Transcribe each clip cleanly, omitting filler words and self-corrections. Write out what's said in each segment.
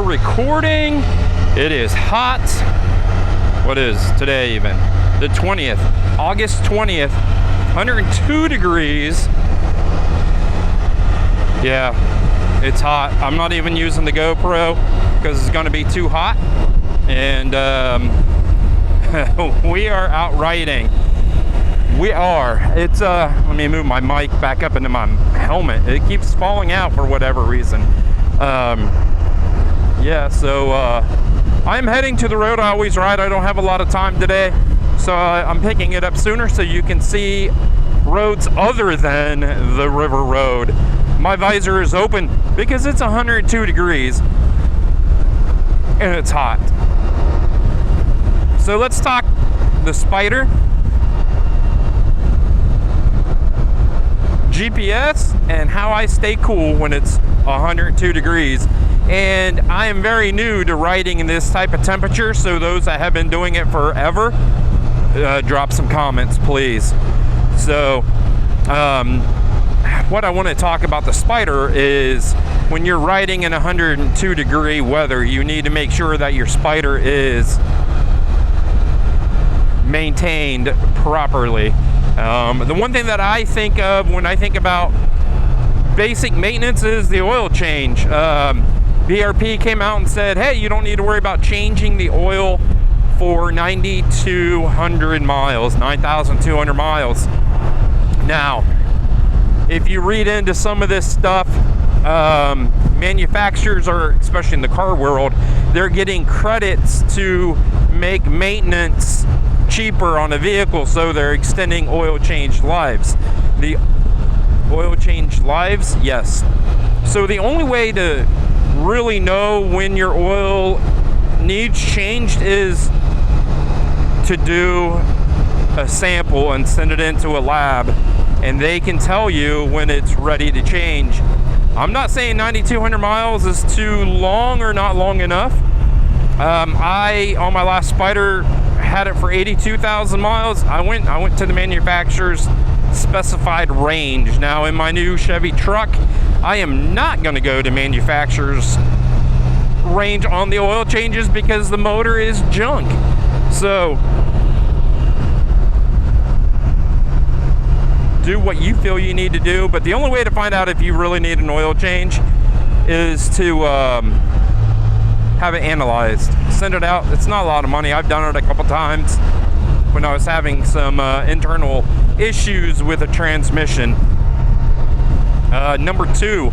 recording. It is hot. What is today even? The 20th, August 20th, 102 degrees. Yeah, it's hot. I'm not even using the GoPro because it's going to be too hot. And we are out riding. We are. It's let me move my mic back up into my helmet. It keeps falling out for whatever reason. Yeah, so I'm heading to the road I always ride. I don't have a lot of time today, so I'm picking it up sooner so you can see roads other than the river road. My visor is open because it's 102 degrees and it's hot. So let's talk the Spyder, GPS, and how I stay cool when it's 102 degrees. And I am very new to riding in this type of temperature, so those that have been doing it forever, drop some comments, please. So, what I want to talk about the Spyder is when you're riding in 102 degree weather, you need to make sure that your Spyder is maintained properly. The one thing that I think of when I think about basic maintenance is the oil change. BRP came out and said, hey, you don't need to worry about changing the oil for 9,200 miles, 9,200 miles. Now, if you read into some of this stuff, manufacturers are, especially in the car world, they're getting credits to make maintenance cheaper on a vehicle, so they're extending oil change lives. The oil change lives, yes. So the only way to really know when your oil needs changed is to do a sample and send it into a lab, and they can tell you when it's ready to change. I'm not saying 9,200 miles is too long or not long enough. I, on my last Spyder, had it for 82,000 miles. I went to the manufacturer's specified range. Now in my new Chevy truck, I am not going to go to manufacturer's range on the oil changes because the motor is junk. So do what you feel you need to do, but the only way to find out if you really need an oil change is to have it analyzed. Send it out. It's not a lot of money. I've done it a couple times when I was having some internal issues with a transmission. Number two,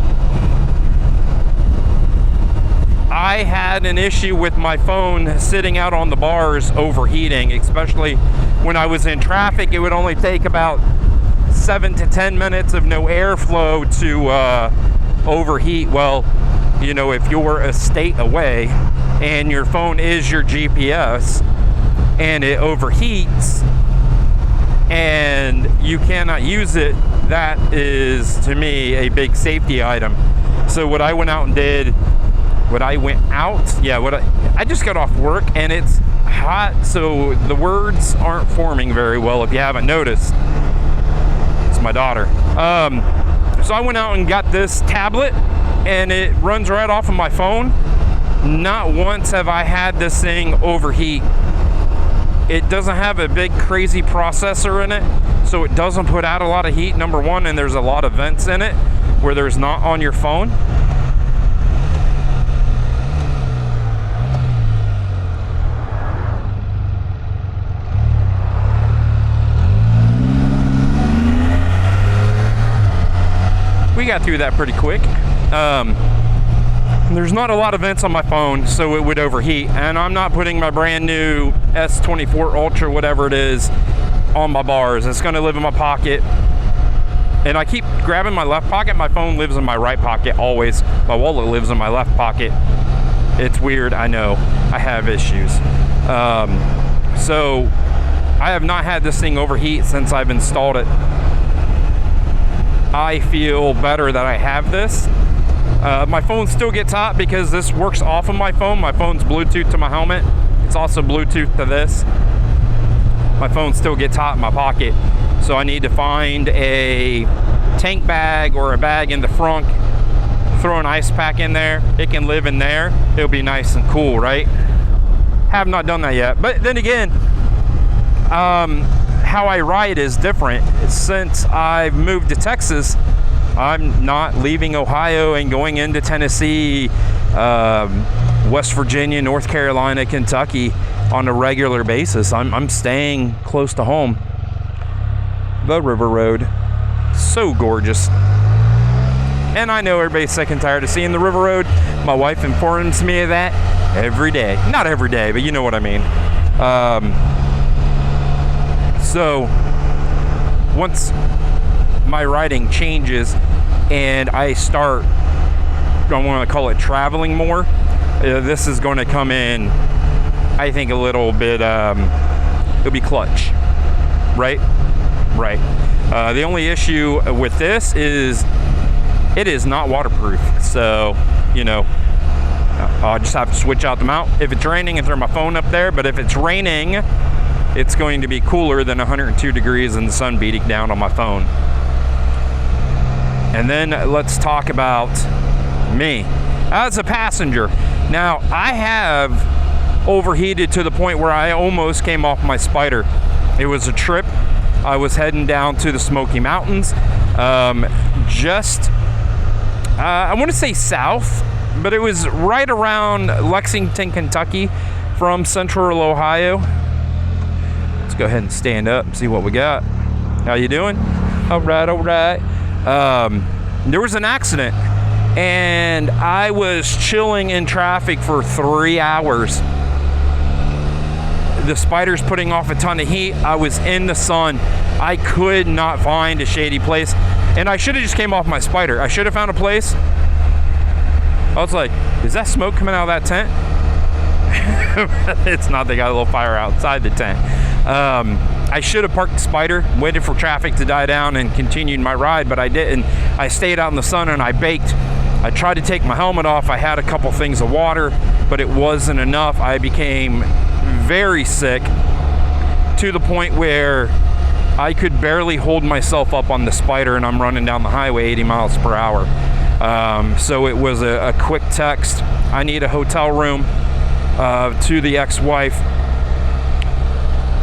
I had an issue with my phone sitting out on the bars overheating, especially when I was in traffic. It would only take about 7 to 10 minutes of no airflow to overheat. Well, you know, if you're a state away and your phone is your GPS and it overheats and you cannot use it, that is, to me, a big safety item. So what I went out and did, I just got off work and it's hot, so the words aren't forming very well if you haven't noticed. It's my daughter. So I went out and got this tablet and it runs right off of my phone. Not once have I had this thing overheat. It doesn't have a big crazy processor in it, so it doesn't put out a lot of heat, number one, and there's a lot of vents in it where there's not on your phone. We got through that pretty quick. There's not a lot of vents on my phone, so it would overheat, and I'm not putting my brand new S24 Ultra, whatever it is, on my bars. It's going to live in my pocket, and I keep grabbing my left pocket. My phone lives in my right pocket always. My wallet lives in my left pocket. It's weird, I know. I have issues. So I have not had this thing overheat since I've installed it. I feel better that I have this. My phone still gets hot because this works off of my phone. My phone's Bluetooth to my helmet. It's also Bluetooth to this. My phone still gets hot in my pocket, so I need to find a tank bag or a bag in the front throw an ice pack in there, it can live in there, it'll be nice and cool, right? Have not done that yet. But then again, how I ride is different. Since I've moved to Texas, I'm not leaving Ohio and going into Tennessee, West Virginia, North Carolina, Kentucky on a regular basis. I'm staying close to home. The River Road, so gorgeous. And I know everybody's sick and tired of seeing the River Road. My wife informs me of that every day. Not every day, but you know what I mean. So once my riding changes and I start, I want to call it traveling more, this is going to come in, I think, a little bit, it'll be clutch, right? Right. The only issue with this is it is not waterproof. So, you know, I'll just have to switch out the mount. If it's raining, and throw my phone up there. But if it's raining, it's going to be cooler than 102 degrees and the sun beating down on my phone. And then let's talk about me as a passenger. Now, I have overheated to the point where I almost came off my Spyder. It was a trip. I was heading down to the Smoky Mountains, I want to say south, but it was right around Lexington, Kentucky from central Ohio. Let's go ahead and stand up and see what we got. How you doing? All right. There was an accident, and I was chilling in traffic for 3 hours. The Spyder's putting off a ton of heat. I was in the sun. I could not find a shady place, and I should have just came off my Spyder. I should have found a place. I was like, is that smoke coming out of that tent? It's not. They got a little fire outside the tent. I should have parked the Spyder, waited for traffic to die down, and continued my ride, but I didn't. I stayed out in the sun and I baked. I tried to take my helmet off. I had a couple things of water, but it wasn't enough. I became very sick to the point where I could barely hold myself up on the Spyder, and I'm running down the highway 80 miles per hour. So it was a quick text. I need a hotel room to the ex-wife.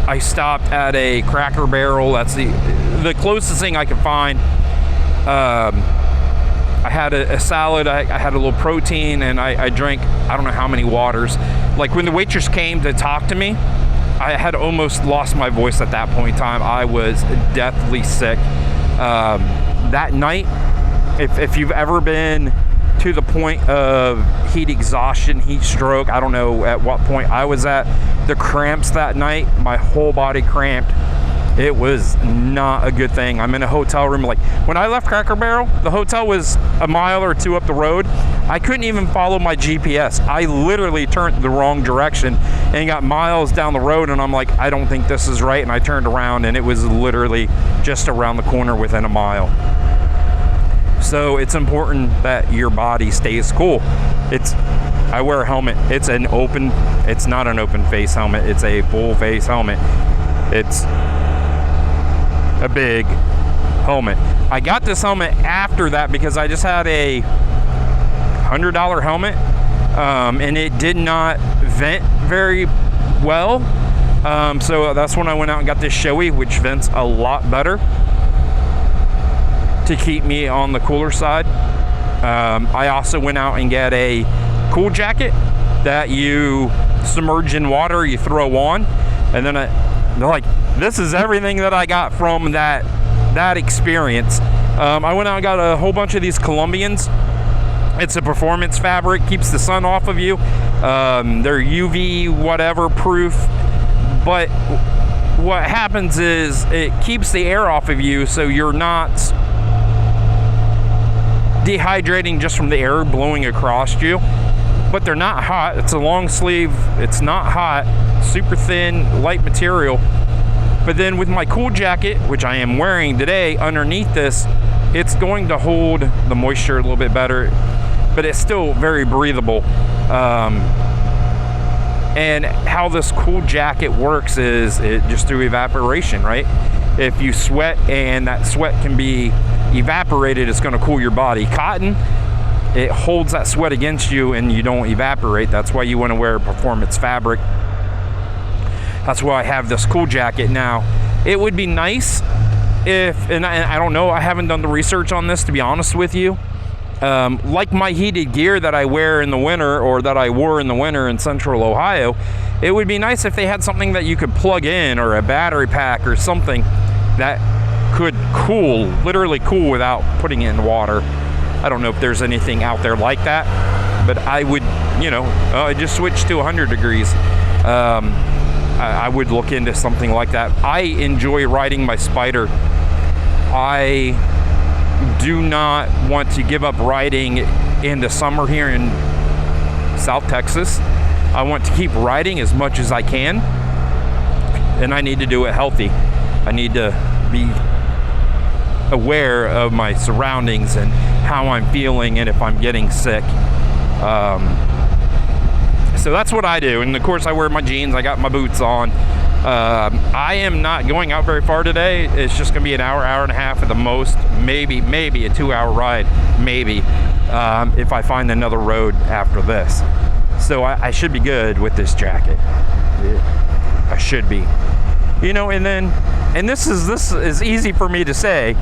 I stopped at a Cracker Barrel. That's the closest thing I could find. I had a salad, I had a little protein, and I drank I don't know how many waters. Like when the waitress came to talk to me, I had almost lost my voice at that point in time. I was deathly sick. That night, if you've ever been to the point of heat exhaustion, heat stroke, I don't know at what point I was at, the cramps that night, my whole body cramped. It was not a good thing. I'm in a hotel room. Like when I left Cracker Barrel, the hotel was a mile or two up the road. I couldn't even follow my GPS. I literally turned the wrong direction and got miles down the road, and I'm like, I don't think this is right. And I turned around, and it was literally just around the corner within a mile. So it's important that your body stays cool. I wear a helmet. It's not an open face helmet. It's a full face helmet. It's a big helmet. I got this helmet after that because I just had a $100 helmet, and it did not vent very well. So that's when I went out and got this Shoei, which vents a lot better to keep me on the cooler side. I also went out and got a cool jacket that you submerge in water, you throw on, and then they're like, this is everything that I got from that experience. I went out and got a whole bunch of these Colombians. It's a performance fabric, keeps the sun off of you. They're UV whatever proof, but what happens is it keeps the air off of you, so you're not dehydrating just from the air blowing across you. But they're not hot. It's a long sleeve. It's not hot. Super thin, light material. But then with my cool jacket, which I am wearing today, underneath this, it's going to hold the moisture a little bit better, but it's still very breathable. And how this cool jacket works is it just through evaporation, right? If you sweat and that sweat can be evaporated, it's going to cool your body. Cotton, it holds that sweat against you and you don't evaporate. That's why you want to wear performance fabric. That's why I have this cool jacket now. It would be nice if, and I don't know, I haven't done the research on this, to be honest with you. Like my heated gear that I wear in the winter, or that I wore in the winter in central Ohio, it would be nice if they had something that you could plug in, or a battery pack or something that could cool, literally cool, without putting it in water. I don't know if there's anything out there like that, but I would, just switch to 100 degrees. I would look into something like that. I enjoy riding my Spyder. I do not want to give up riding in the summer here in South Texas. I want to keep riding as much as I can, and I need to do it healthy. I need to be aware of my surroundings and how I'm feeling and if I'm getting sick. So that's what I do. And of course I wear my jeans, I got my boots on. I am not going out very far today. It's just gonna be an hour and a half at the most, maybe a 2-hour ride, maybe, if I find another road after this. So I should be good with this jacket. I should be. And this is easy for me to say.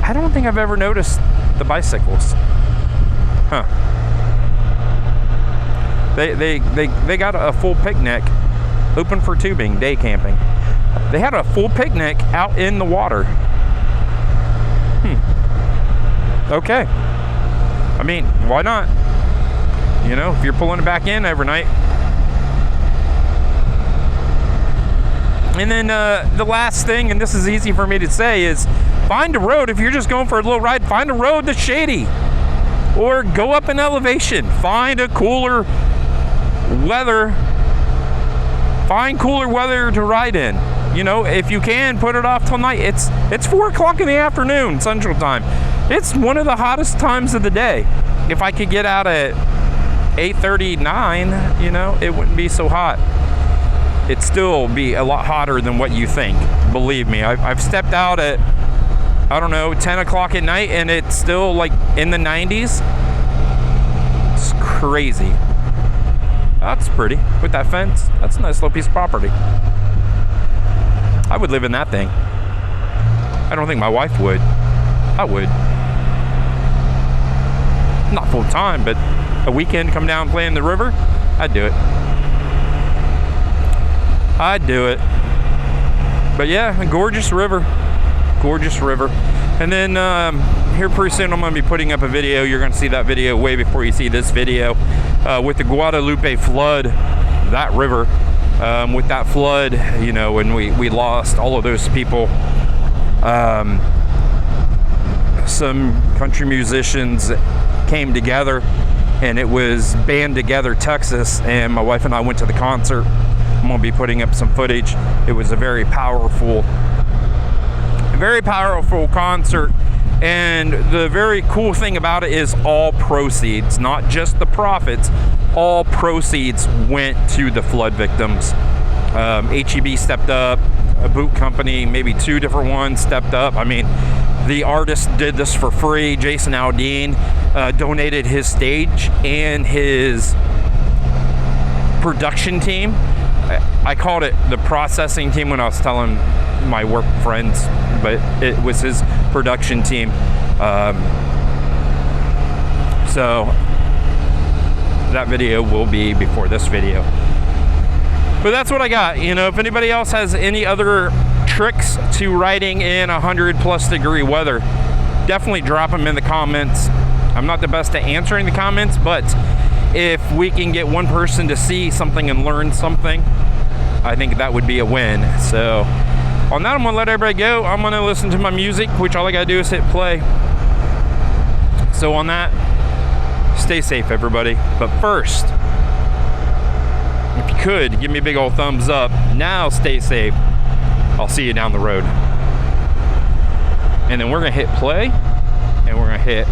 I don't think I've ever noticed the bicycles. Huh. They got a full picnic, open for tubing, day camping. They had a full picnic out in the water. Okay. I mean, why not? If you're pulling it back in overnight. And then the last thing, and this is easy for me to say, is find a road. If you're just going for a little ride, find a road that's shady. Or go up an elevation. Find cooler weather to ride in. If you can, put it off till night. It's 4 o'clock in the afternoon, Central Time. It's one of the hottest times of the day. If I could get out at 8:39, it wouldn't be so hot. It'd still be a lot hotter than what you think. Believe me, I've stepped out at, 10 o'clock at night, and it's still like in the 90s. It's crazy. That's pretty. With that fence, that's a nice little piece of property. I would live in that thing. I don't think my wife would. I would. Not full time, but a weekend, come down and play in the river, I'd do it. But yeah, a gorgeous river. And then here pretty soon I'm going to be putting up a video. You're going to see that video way before you see this video, with the Guadalupe flood, that river. With that flood, when we lost all of those people. Some country musicians came together, and it was Band Together Texas, and my wife and I went to the concert. I'm going to be putting up some footage. It was a very powerful concert, and the very cool thing about it is all proceeds, not just the profits, all proceeds went to the flood victims. HEB stepped up, a boot company, maybe 2 different ones stepped up. I mean, the artist did this for free. Jason Aldean donated his stage and his production team. I called it the processing team when I was telling my work friends, but it was his production team. So that video will be before this video. But that's what I got. If anybody else has any other tricks to riding in 100+ degree weather, definitely drop them in the comments. I'm not the best at answering the comments, but if we can get one person to see something and learn something, I think that would be a win. So on that, I'm gonna let everybody go. I'm gonna listen to my music, which all I gotta do is hit play. So on that, stay safe, everybody. But first, if you could, give me a big old thumbs up. Now stay safe. I'll see you down the road. And then we're gonna hit play, and we're gonna hit